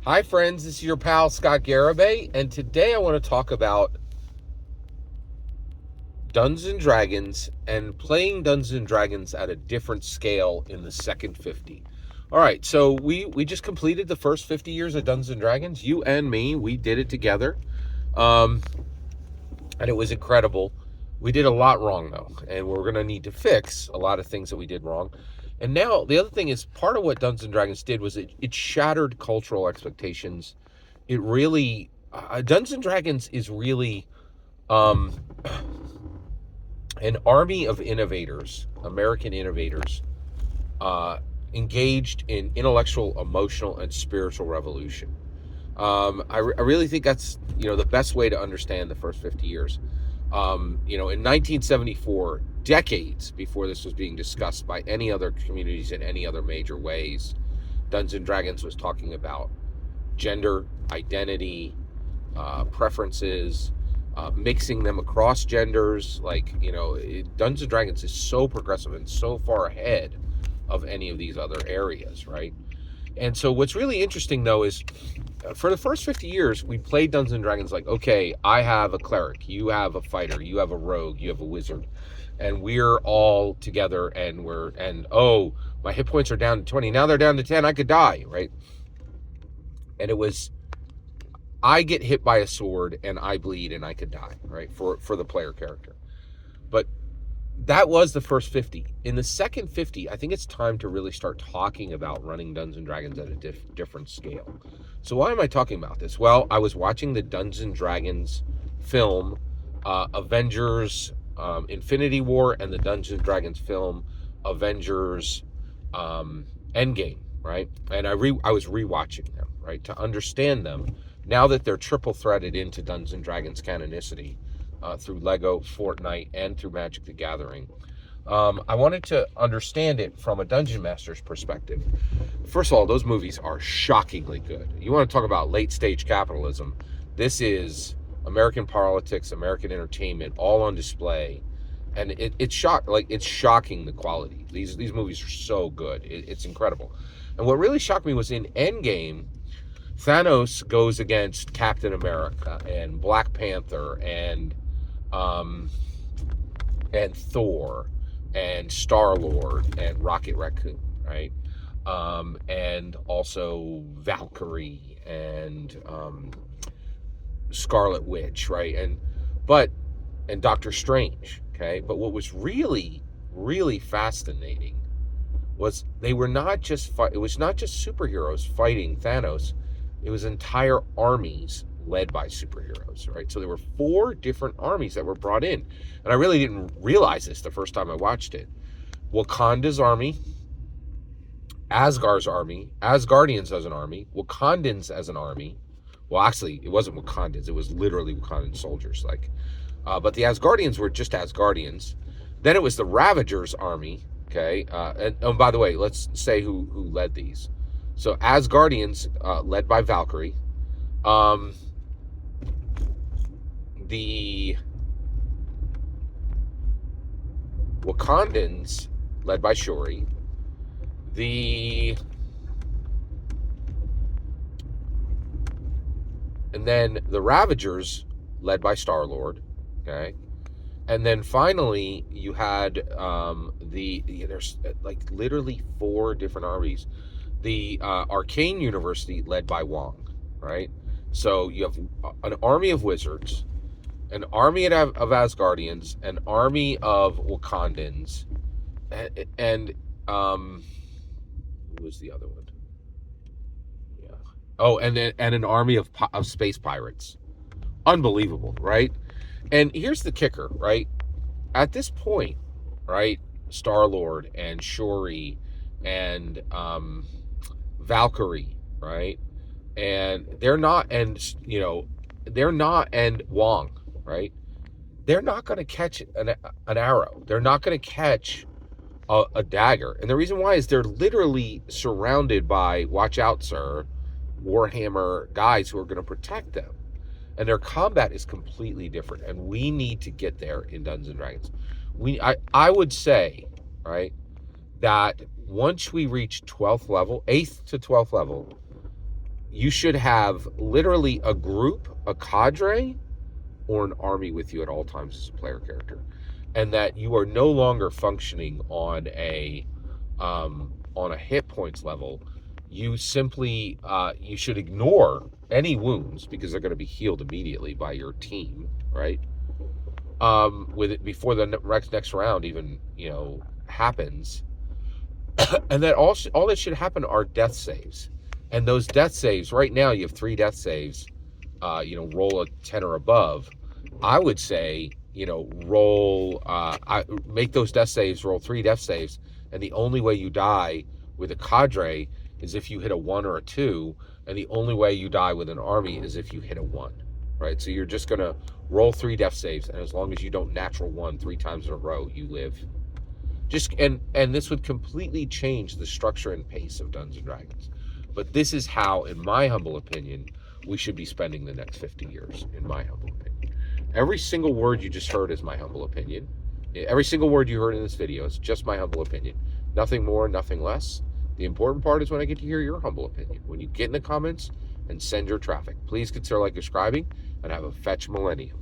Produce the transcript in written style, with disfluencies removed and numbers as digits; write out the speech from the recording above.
Hi friends, this is your pal Scott Garibay, and today I want to talk about Dungeons and Dragons and playing Dungeons and Dragons at a different scale in the second 50. All right, so we just completed the first 50 years of Dungeons and Dragons. You and me, we did it together, um, and it was incredible. We did a lot wrong though, and we're gonna need to fix a lot of things that we did wrong. And now the other thing is part of what Dungeons and Dragons did was it shattered cultural expectations. It really Dungeons and Dragons is really um, an army of innovators, American innovators, uh, engaged in intellectual, emotional, and spiritual revolution. I really think that's the best way to understand the first 50 years. In 1974, decades before this was being discussed by any other communities in any other major ways, Dungeons and Dragons was talking about gender, identity, preferences, mixing them across genders. Dungeons and Dragons is so progressive and so far ahead of any of these other areas, right? And so what's really interesting though is for the first 50 years, we played Dungeons and Dragons like, okay, I have a cleric, you have a fighter, you have a rogue, you have a wizard, and we're all together oh, my hit points are down to 20, now they're down to 10, I could die, right? And it was, I get hit by a sword and I bleed and I could die, right? For the player character. But that was the first 50. In the second 50, I think it's time to really start talking about running Dungeons and Dragons at a different scale. So why am I talking about this? Well, I was watching the Dungeons and Dragons film, Avengers Infinity War, and the Dungeons and Dragons film, Avengers Endgame, right? And I was rewatching them, right, to understand them now that they're triple threaded into Dungeons and Dragons canonicity through Lego, Fortnite, and through Magic the Gathering. I wanted to understand it from a dungeon master's perspective. First of all, those movies are shockingly good. You want to talk about late stage capitalism? This is American politics, American entertainment, all on display, and it's shocking the quality. These movies are so good. It's incredible. And what really shocked me was in Endgame, Thanos goes against Captain America and Black Panther and Thor and Star-Lord and Rocket Raccoon, right? And also Valkyrie and Scarlet Witch, right? And Doctor Strange, okay? But what was really, really fascinating was they were not just it was not just superheroes fighting Thanos. It was entire armies led by superheroes, right? So there were 4 different armies that were brought in. And I really didn't realize this the first time I watched it. Wakanda's army, Asgard's army, Asgardians as an army, Wakandans as an army. Well, actually, it wasn't Wakandans. It was literally Wakandan soldiers. But the Asgardians were just Asgardians. Then it was the Ravagers army, okay? And by the way, let's say who led these. So Asgardians, led by Valkyrie. The Wakandans, led by Shuri. And then the Ravagers, led by Star-Lord, okay? And then finally, you had there's like literally 4 different armies. The Arcane University, led by Wong, right? So you have an army of wizards, an army of Asgardians, an army of Wakandans, and who was the other one? Yeah. Oh, and an army of space pirates. Unbelievable, right? And here's the kicker, right? At this point, right, Star-Lord and Shuri and Valkyrie, right? And they're not, and Wong, right? They're not going to catch an arrow. They're not going to catch a dagger. And the reason why is they're literally surrounded by, watch out, sir, Warhammer guys who are going to protect them. And their combat is completely different. And we need to get there in Dungeons and Dragons. I would say, right, that once we reach 12th level, 8th to 12th level, you should have literally a group, a cadre, or an army with you at all times as a player character, and that you are no longer functioning on a hit points level. You simply you should ignore any wounds because they're going to be healed immediately by your team, right? With it before the next round even happens, and that all that should happen are death saves, and those death saves right now you have 3 death saves. Roll a 10 or above. I would say, roll, make those death saves, roll 3 death saves, and the only way you die with a cadre is if you hit a 1 or a 2, and the only way you die with an army is if you hit a 1, right? So you're just going to roll 3 death saves, and as long as you don't natural 1 3 times in a row, you live. And this would completely change the structure and pace of Dungeons and Dragons. But this is how, in my humble opinion, we should be spending the next 50 years, in my humble opinion. Every single word you just heard is my humble opinion. Every single word you heard in this video is just my humble opinion. Nothing more, nothing less. The important part is when I get to hear your humble opinion. When you get in the comments and send your traffic. Please consider subscribing, and have a fetch millennium.